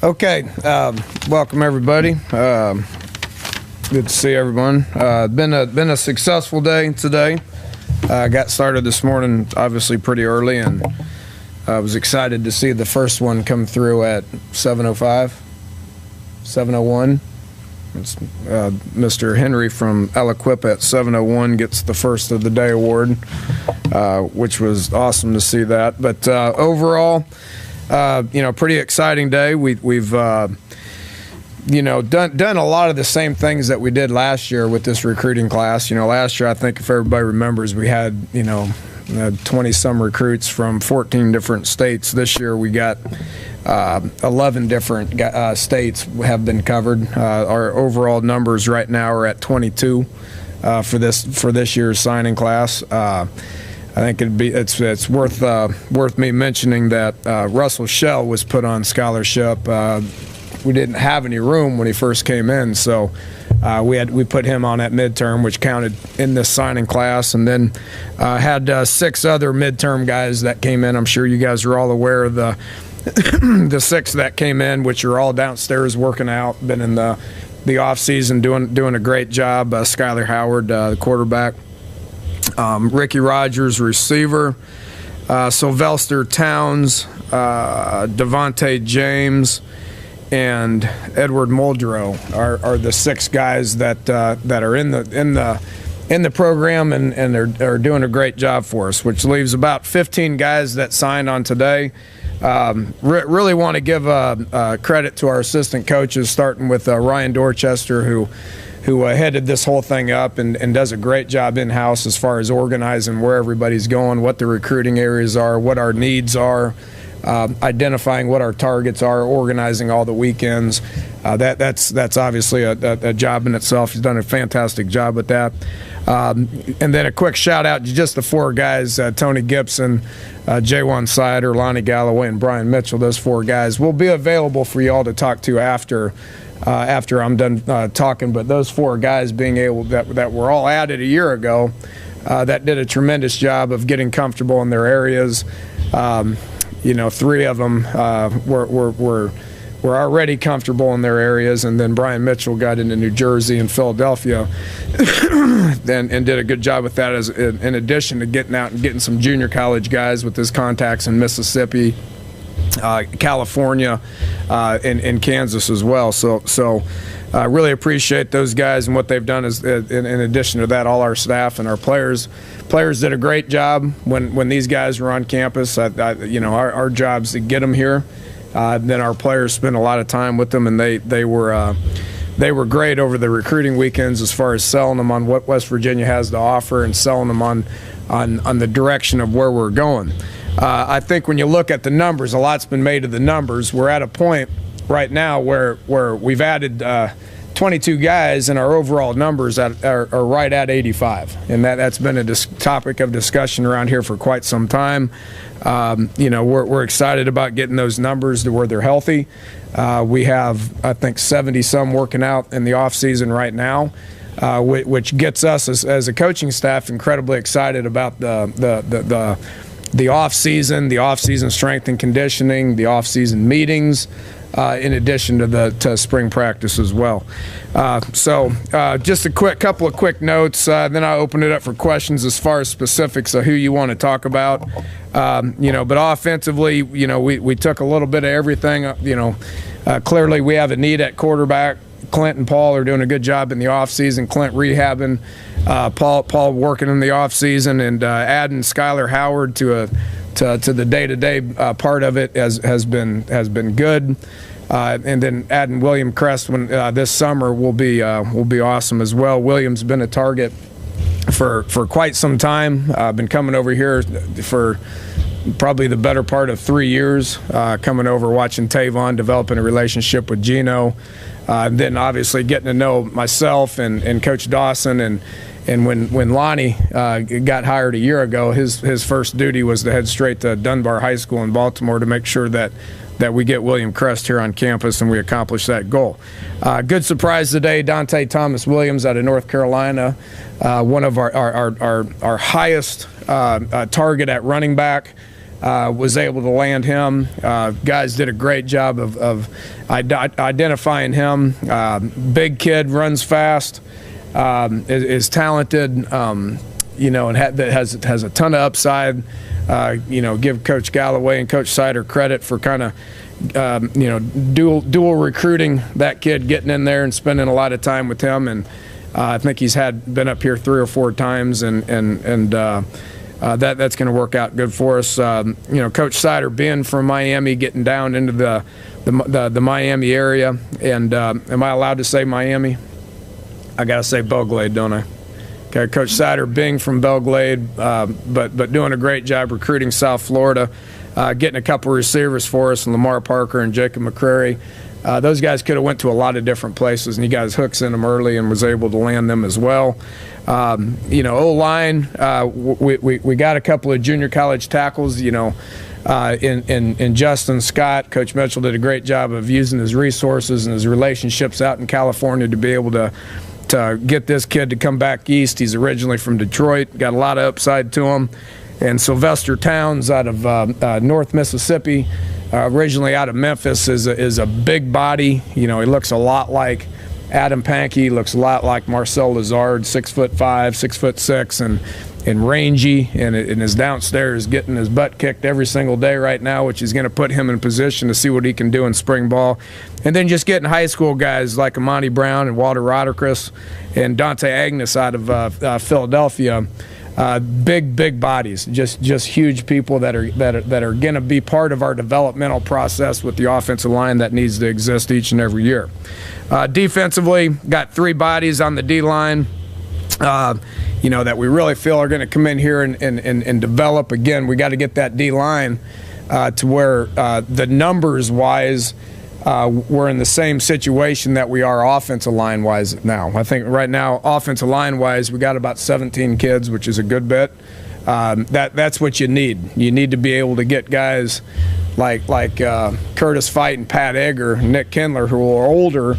Okay, welcome everybody. Good to see everyone. Been a successful day today. Got started this morning, obviously pretty early, and I was excited to see the first one come through at 7:05, 7:01. It's, Mr. Henry from Aliquippa at 7:01 gets the first of the day award, which was awesome to see that. But overall, pretty exciting day. We've done a lot of the same things that we did last year with this recruiting class. Last year, I think if everybody remembers, we had 20 some recruits from 14 different states. This year we got 11 different states have been covered. Our overall numbers right now are at 22 for this year's signing class. I think it's worth me mentioning that Russell Shell was put on scholarship. We didn't have any room when he first came in, so we put him on that midterm, which counted in this signing class, and then had 6 other midterm guys that came in. I'm sure you guys are all aware of the the 6 that came in, which are all downstairs working out, been in the off season doing a great job. Skyler Howard, the quarterback. Ricky Rogers, receiver, Sylvester Towns, Devontae James, and Edward Muldrow are the 6 guys that are in the program and are doing a great job for us, which leaves about 15 guys that signed on today. Really want to give credit to our assistant coaches, starting with Ryan Dorchester, who headed this whole thing up and does a great job in-house as far as organizing where everybody's going, what the recruiting areas are, what our needs are, identifying what our targets are, organizing all the weekends. That's obviously a job in itself. He's done a fantastic job with that. And then a quick shout-out to just the 4 guys, Tony Gibson, Jaywan Sider, Lonnie Galloway, and Brian Mitchell. Those 4 guys will be available for you all to talk to after I'm done talking, but those 4 guys being able that were all added a year ago, that did a tremendous job of getting comfortable in their areas. 3 of them were already comfortable in their areas, and then Brian Mitchell got into New Jersey and Philadelphia and did a good job with that, in addition to getting out and getting some junior college guys with his contacts in Mississippi, California, and Kansas as well. So really appreciate those guys and what they've done. Is in addition to that, all our staff and our players did a great job when these guys were on campus. Our job's to get them here. Then our players spent a lot of time with them, and they were great over the recruiting weekends as far as selling them on what West Virginia has to offer and selling them on the direction of where we're going. I think when you look at the numbers, a lot's been made of the numbers. We're at a point right now where we've added 22 guys, and our overall numbers are right at 85. And that's been a topic of discussion around here for quite some time. We're excited about getting those numbers to where they're healthy. We have, I think, 70-some working out in the off-season right now, which gets us as a coaching staff incredibly excited about the off-season, strength and conditioning, the off-season meetings, in addition to spring practice as well. Just a couple of quick notes, then I'll open it up for questions as far as specifics of who you want to talk about. But offensively, we took a little bit of everything. Clearly we have a need at quarterback. Clint and Paul are doing a good job in the offseason. Clint rehabbing, Paul working in the offseason, and adding Skyler Howard to the day-to-day part of it has been good. And then adding William Crest this summer will be awesome as well. William's been a target for quite some time. Been coming over here for probably the better part of 3 years, coming over, watching Tavon, developing a relationship with Gino, then obviously getting to know myself and Coach Dawson. And when Lonnie got hired a year ago, his first duty was to head straight to Dunbar High School in Baltimore to make sure that we get William Crest here on campus, and we accomplish that goal. Good surprise today, Dante Thomas Williams out of North Carolina, one of our highest target at running back. was able to land him. Guys did a great job of identifying him. Big kid, runs fast, is talented, you know, and has a ton of upside. You know, give Coach Galloway and Coach Sider credit for kind of you know, dual recruiting that kid, getting in there and spending a lot of time with him. And I think he's been up here 3 or 4 times, and that's going to work out good for us. You know, Coach Sider being from Miami, getting down into the Miami area, and am I allowed to say Miami? I got to say Belglade, don't I? Okay, Coach Sider being from Belglade, but doing a great job recruiting South Florida, getting a couple of receivers for us, and Lamar Parker and Jacob McCrary. Those guys could have went to a lot of different places, and he got his hooks in them early and was able to land them as well. You know, O-line, we got a couple of junior college tackles, you know, in Justin Scott. Coach Mitchell did a great job of using his resources and his relationships out in California to be able to get this kid to come back east. He's originally from Detroit, got a lot of upside to him. And Sylvester Towns out of North Mississippi, originally out of Memphis, is a big body. You know, he looks a lot like Adam Pankey, looks a lot like Marcel Lazard, 6'5", 6'6", and rangy, and is downstairs getting his butt kicked every single day right now, which is going to put him in position to see what he can do in spring ball. And then just getting high school guys like Amani Brown and Walter Rodriguez and Dante Agnes out of Philadelphia. Big bodies, just huge people that are going to be part of our developmental process with the offensive line that needs to exist each and every year. Defensively, got 3 bodies on the D-line, you know, that we really feel are going to come in here and develop. Again, we got to get that D-line to where the numbers-wise, we're in the same situation that we are offensive line-wise now. I think right now, offensive line-wise, we got about 17 kids, which is a good bit. That's what you need. You need to be able to get guys like Curtis Fight and Pat Egger, Nick Kindler, who are older,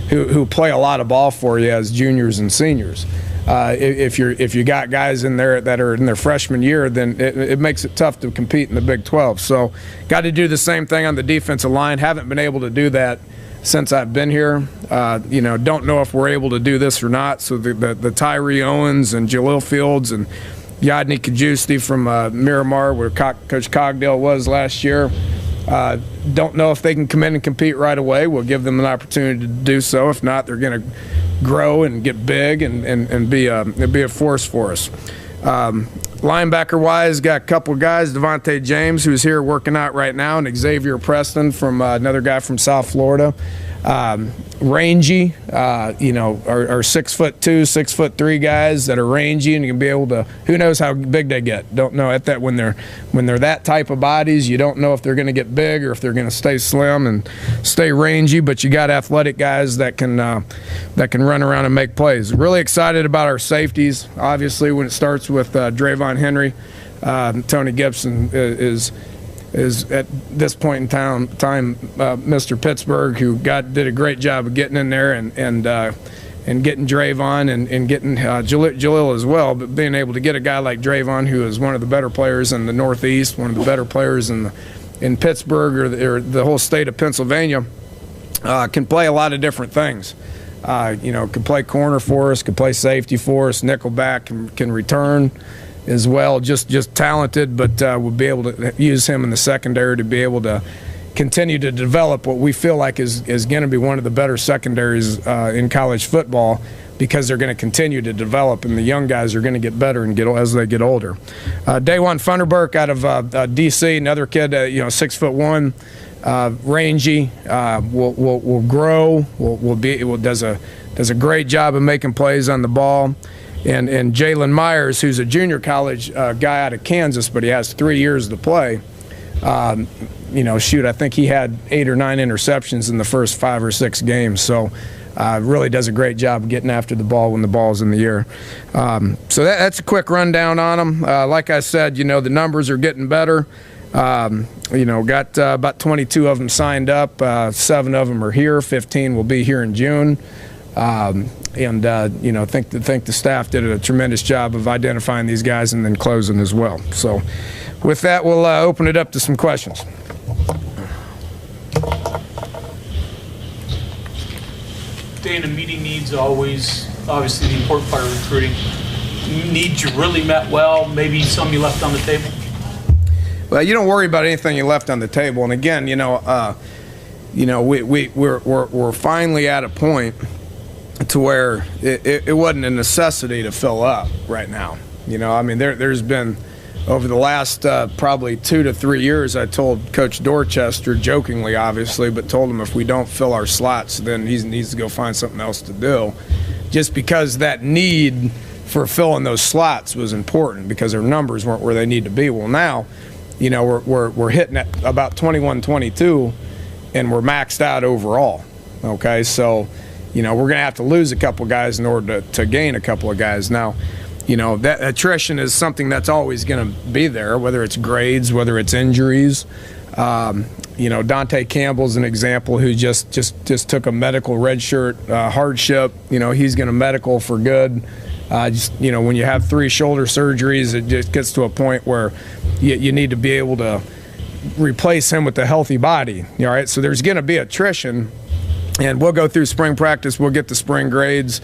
who play a lot of ball for you as juniors and seniors. If you got guys in there that are in their freshman year, then it makes it tough to compete in the Big 12. So got to do the same thing on the defensive line. Haven't been able to do that since I've been here. You know, don't know if we're able to do this or not. So the Tyree Owens and Jalil Fields and Yadni Kajusti from Miramar, where Coach Cogdale was last year, don't know if they can come in and compete right away. We'll give them an opportunity to do so. If not, they're going to grow and get big and be a force for us. Linebacker-wise, got a couple of guys, Devontae James, who's here working out right now, and Xavier Preston from another guy from South Florida. Rangy, you know, are 6'2", 6'3" guys that are rangy and you can be able to. Who knows how big they get? Don't know at that when they're that type of bodies. You don't know if they're going to get big or if they're going to stay slim and stay rangy. But you got athletic guys that can run around and make plays. Really excited about our safeties. Obviously, when it starts with Drayvon Henry, Tony Gibson is at this point in time Mr. Pittsburgh, who did a great job of getting in there and getting Drayvon and getting Jalil as well. But being able to get a guy like Drayvon, who is one of the better players in the Northeast, one of the better players in Pittsburgh or the whole state of Pennsylvania, can play a lot of different things. You know, can play corner for us, can play safety for us, nickelback, can return as well. Just talented, but we'll be able to use him in the secondary to be able to continue to develop what we feel like is going to be one of the better secondaries in college football, because they're going to continue to develop and the young guys are going to get better and as they get older. Daywan Funderburk out of D.C., another kid, you know, 6'1", rangy, will grow, does a great job of making plays on the ball. And Jalen Myers, who's a junior college guy out of Kansas, but he has 3 years to play. You know, I think he had 8 or 9 interceptions in the first 5 or 6 games. So really does a great job of getting after the ball when the ball's in the air. So that's a quick rundown on them. Like I said, you know, the numbers are getting better. You know, got about 22 of them signed up. 7 of them are here. 15 will be here in June. you know, think the staff did a tremendous job of identifying these guys and then closing as well. So with that, we'll open it up to some questions. Dana, meeting needs always, obviously, the important part of recruiting. Needs you really met well, maybe some you left on the table? Well, you don't worry about anything you left on the table. And again, we're finally at a point to where it wasn't a necessity to fill up right now. You know, I mean, there's been, over the last probably 2 to 3 years, I told Coach Dorchester, jokingly obviously, but told him if we don't fill our slots, then he needs to go find something else to do. Just because that need for filling those slots was important because their numbers weren't where they need to be. Well, now, you know, we're hitting at about 21, 22, and we're maxed out overall. Okay, so, you know, we're going to have to lose a couple guys in order to gain a couple of guys. Now, you know, that attrition is something that's always going to be there, whether it's grades, whether it's injuries. You know, Dante Campbell's an example who just took a medical redshirt hardship. You know, he's going to medical for good. You know, when you have 3 shoulder surgeries, it just gets to a point where you need to be able to replace him with a healthy body. All right, so there's going to be attrition, and we'll go through spring practice. We'll get the spring grades.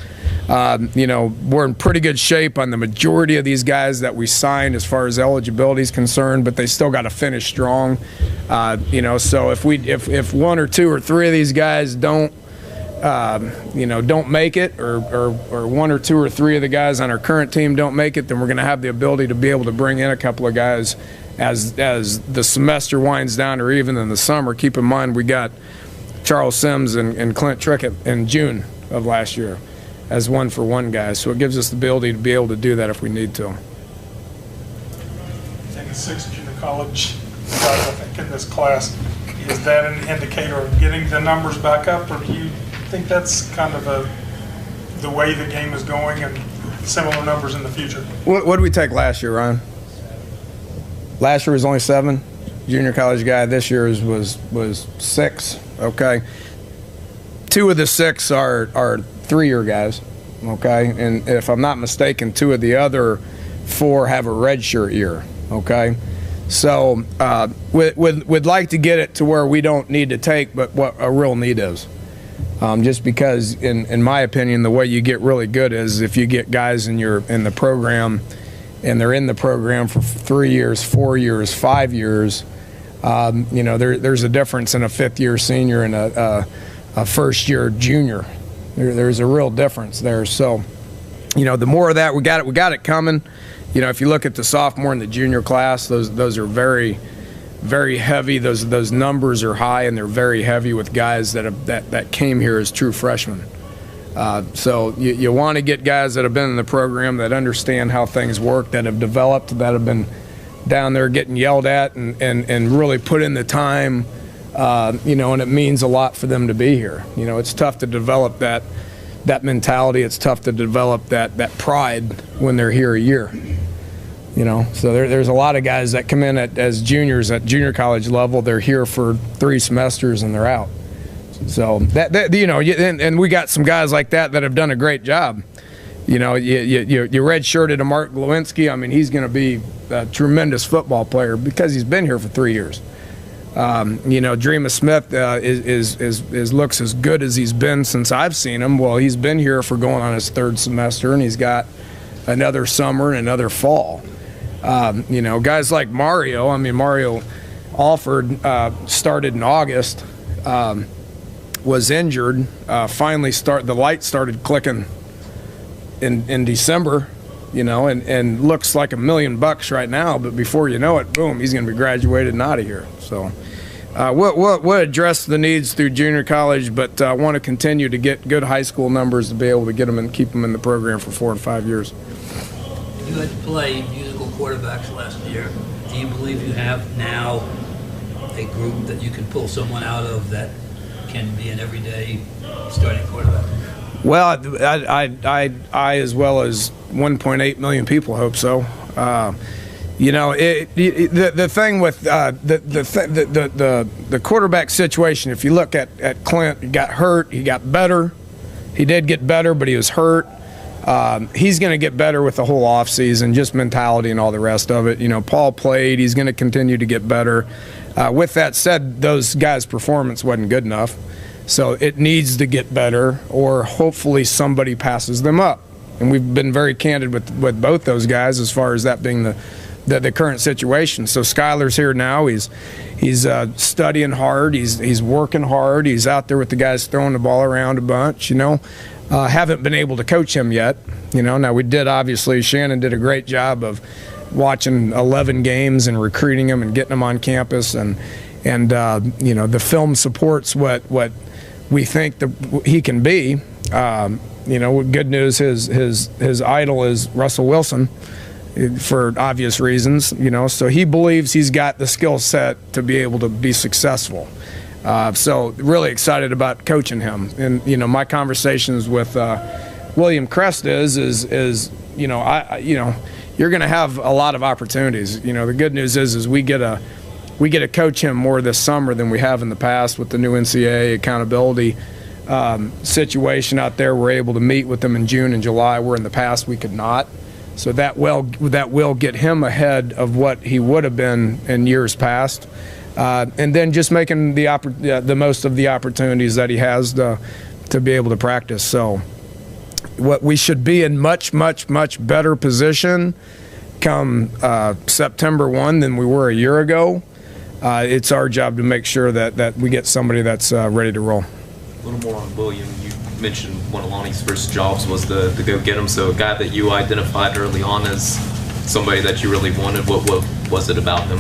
You know, we're in pretty good shape on the majority of these guys that we signed as far as eligibility is concerned, but they still got to finish strong. You know, so if 1 or 2 or 3 of these guys don't make it, or 1 or 2 or 3 of the guys on our current team don't make it, then we're going to have the ability to be able to bring in a couple of guys as the semester winds down, or even in the summer. Keep in mind we got Charles Sims and Clint Trickett in June of last year as 1-for-1 guys, so it gives us the ability to be able to do that if we need to. Taking 6 junior college guys, I think, in this class, is that an indicator of getting the numbers back up, or do you think that's kind of the way the game is going and similar numbers in the future? What did we take last year, Ryan? Last year was only 7. Junior college guy. This year's was 6. Okay. 2 of the 6 are 3-year guys. Okay, and if I'm not mistaken, 2 of the other 4 have a redshirt year. Okay, so we'd like to get it to where we don't need to take, but what a real need is. Just because, in my opinion, the way you get really good is if you get guys in the program, and they're in the program for 3 years, 4 years, 5 years. You know, there's a difference in a 5th-year senior and a first-year junior. There's a real difference there. So, you know, the more of that we got it coming. You know, if you look at the sophomore and the junior class, those are very, very heavy. Those numbers are high, and they're very heavy with guys that came here as true freshmen. So you want to get guys that have been in the program, that understand how things work, that have developed, that have been down there getting yelled at and really put in the time. You know, and it means a lot for them to be here. You know, it's tough to develop that mentality. It's tough to develop that pride when they're here a year. You know, so there's a lot of guys that come in as juniors at junior college level. They're here for 3 semesters and they're out. So that you know, and we got some guys like that have done a great job. You know, you redshirted a Mark Glowinski. I mean, he's going to be a tremendous football player because he's been here for 3 years. You know, Dreamer Smith looks as good as he's been since I've seen him. Well, he's been here for going on his 3rd semester, and he's got another summer and another fall. You know, guys like Mario. I mean, Mario Alford started in August, was injured. Finally, the light started clicking in December. You know, and looks like $1 million right now, but before you know it, boom, he's going to be graduated and out of here. So we'll address the needs through junior college, but want to continue to get good high school numbers to be able to get them and keep them in the program for 4 and 5 years. You had to play musical quarterbacks last year. Do you believe you have now a group that you can pull someone out of that can be an everyday starting quarterback? Well, I as well as 1.8 million people hope so. You know, the thing with the quarterback situation. If you look at Clint, he got hurt, he got better. He did get better, but he was hurt. He's going to get better with the whole offseason, just mentality and all the rest of it. Paul played. He's going to continue to get better. With that said, those guys' performance wasn't good enough. So it needs to get better, or hopefully somebody passes them up. And we've been very candid with both those guys as far as that being the current situation. So Skylar's here now. He's studying hard. He's working hard. He's out there with the guys throwing the ball around a bunch. Haven't been able to coach him yet. Now we did, obviously. Shannon did a great job of watching 11 games and recruiting him and getting him on campus, and the film supports what we think he can be. Good news, his idol is Russell Wilson, for obvious reasons. So he believes he's got the skill set to be able to be successful. So really excited about coaching him. And my conversations with William Crest is you're going to have a lot of opportunities. The good news is we get to coach him more this summer than we have in the past with the new NCAA accountability situation out there. We're able to meet with them in June and July, where in the past we could not. So that will get him ahead of what he would have been in years past. And then just making the most of the opportunities that he has to be able to practice. So what we should be in much, much, much better position come September 1 than we were a year ago. It's our job to make sure that we get somebody that's ready to roll. A little more on William. You mentioned one of Lonnie's first jobs was to go get him. So a guy that you identified early on as somebody that you really wanted. What was it about him?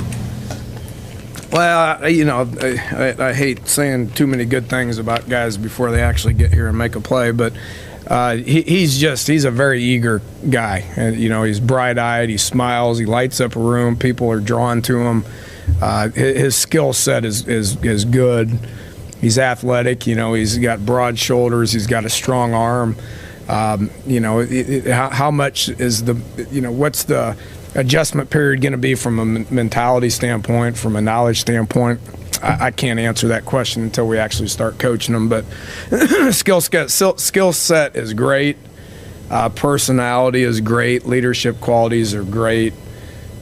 Well, I hate saying too many good things about guys before they actually get here and make a play, but he's a very eager guy. And he's bright-eyed, he smiles, he lights up a room, people are drawn to him. His skill set is good. He's athletic, he's got broad shoulders, he's got a strong arm. How much is what's the adjustment period going to be from a mentality standpoint, from a knowledge standpoint? I can't answer that question until we actually start coaching them. But skill set is great. Personality is great. Leadership qualities are great.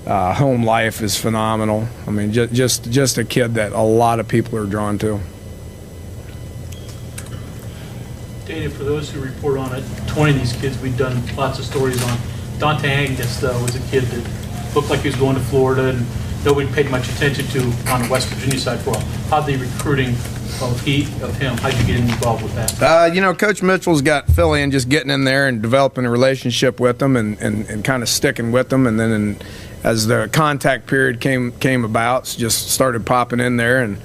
Home life is phenomenal. I mean, just a kid that a lot of people are drawn to. Dana, for those who report on it, 20 of these kids we've done lots of stories on. Dante Angus, though, was a kid that looked like he was going to Florida and nobody paid much attention to on the West Virginia side for a while. How'd the recruiting of him, how'd you get involved with that? Coach Mitchell's got Philly and just getting in there and developing a relationship with them and kind of sticking with them. And then as the contact period came about, just started popping in there and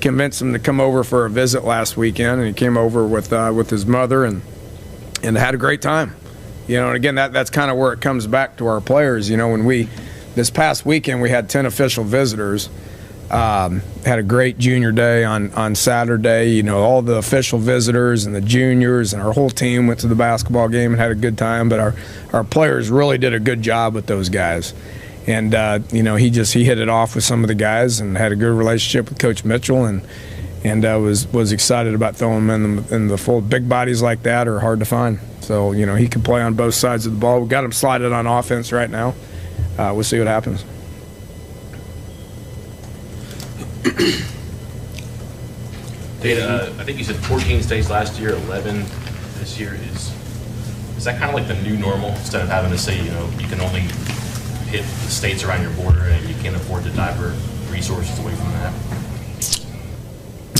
convinced him to come over for a visit last weekend. And he came over with his mother and had a great time. And again, that's kind of where it comes back to our players. When this past weekend we had 10 official visitors. Had a great junior day on Saturday. All the official visitors and the juniors and our whole team went to the basketball game and had a good time. But our players really did a good job with those guys. And he hit it off with some of the guys and had a good relationship with Coach Mitchell and was excited about throwing him in the full. Big bodies like that are hard to find. So he can play on both sides of the ball. We got him slided on offense right now. We'll see what happens. Dana, I think you said 14 states last year, 11 this year. Is that kind of like the new normal? Instead of having to say, you can only hit the states around your border and you can't afford to divert resources away from that?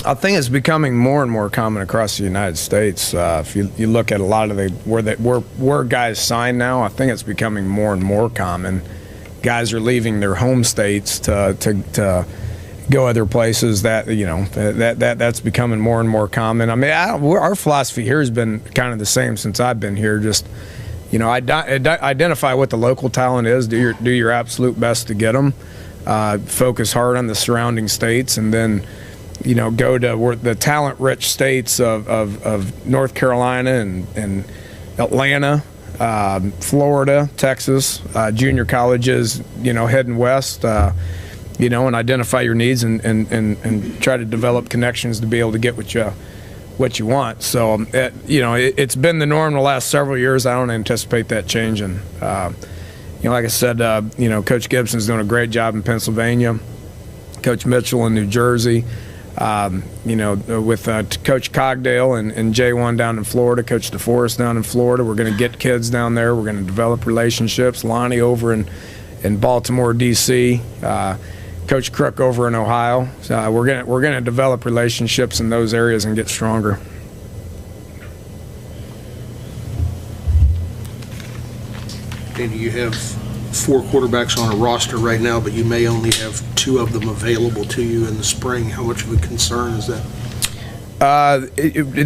I think it's becoming more and more common across the United States. If you look at a lot of where guys sign now, I think it's becoming more and more common. Guys are leaving their home states to go other places. That's becoming more and more common. I mean, our philosophy here has been kind of the same since I've been here. Just identify what the local talent is. Do your absolute best to get them. Focus hard on the surrounding states, and then go to the talent-rich states of North Carolina and Atlanta, Florida, Texas, junior colleges, heading west, and identify your needs and try to develop connections to be able to get what what you want. So, it's been the norm the last several years. I don't anticipate that changing. Like I said, Coach Gibson's doing a great job in Pennsylvania. Coach Mitchell in New Jersey. With Coach Cogdale and J1 down in Florida, Coach DeForest down in Florida. We're going to get kids down there. We're going to develop relationships. Lonnie over in Baltimore, D.C. Coach Crook over in Ohio. We're going to develop relationships in those areas and get stronger. And you have 4 quarterbacks on a roster right now, but you may only have 2 of them available to you in the spring. How much of a concern is that?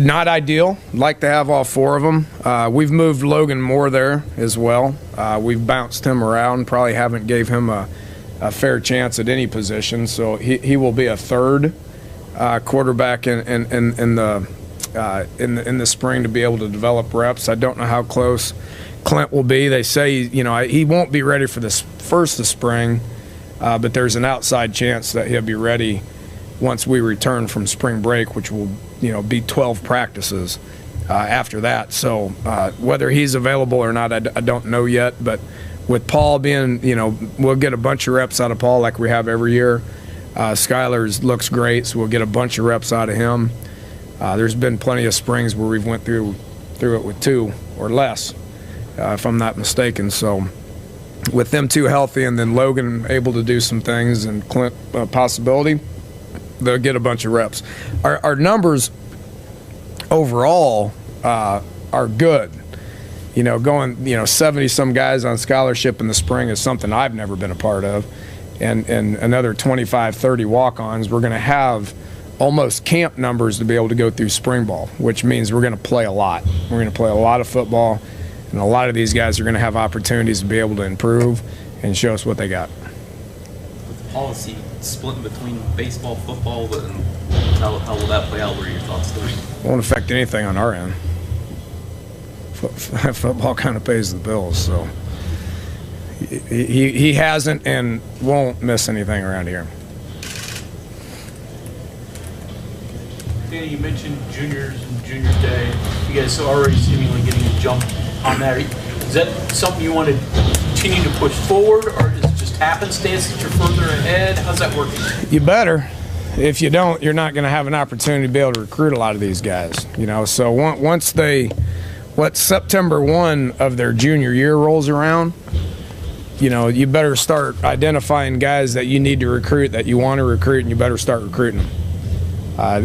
Not ideal. Like to have all 4 of them. We've moved Logan Moore there as well. We've bounced him around. Probably haven't gave him a fair chance at any position. So he will be a 3rd quarterback in the spring to be able to develop reps. I don't know how close Clint will be. They say, he won't be ready for this first of spring, but there's an outside chance that he'll be ready once we return from spring break, which will, be 12 practices after that. So whether he's available or not, I don't know yet. But with Paul being, we'll get a bunch of reps out of Paul like we have every year. Skylar's looks great, so we'll get a bunch of reps out of him. There's been plenty of springs where we've went through it with 2 or less. If I'm not mistaken. So with them 2 healthy and then Logan able to do some things and Clint possibility, they'll get a bunch of reps. Our numbers overall are good. Going 70-some guys on scholarship in the spring is something I've never been a part of, and another 25, 30 walk-ons. We're going to have almost camp numbers to be able to go through spring ball, which means we're going to play a lot. We're going to play a lot of football. And a lot of these guys are going to have opportunities to be able to improve and show us what they got. With the policy splitting between baseball, football, and how will that play out? What are your thoughts there? It won't affect anything on our end. Football kind of pays the bills, so he hasn't and won't miss anything around here. Danny, you mentioned juniors and junior day. You guys are already seemingly getting a jump on that. Is that something you want to continue to push forward, or is it just happenstance that you're further ahead? How's that working? You better. If you don't, you're not going to have an opportunity to be able to recruit a lot of these guys. So once September 1 of their junior year rolls around, you better start identifying guys that you need to recruit, that you want to recruit, and you better start recruiting them.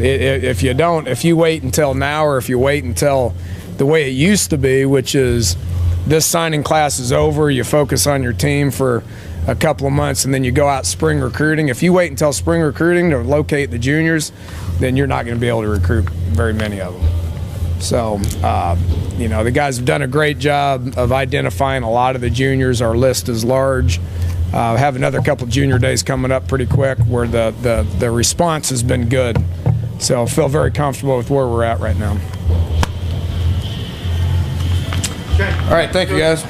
If you don't, if you wait until now, or if you wait until the way it used to be, which is this signing class is over, you focus on your team for a couple of months, and then you go out spring recruiting. If you wait until spring recruiting to locate the juniors, then you're not going to be able to recruit very many of them. So, the guys have done a great job of identifying a lot of the juniors. Our list is large. Have another couple junior days coming up pretty quick where the response has been good. So I feel very comfortable with where we're at right now. Okay. All right, thank you guys.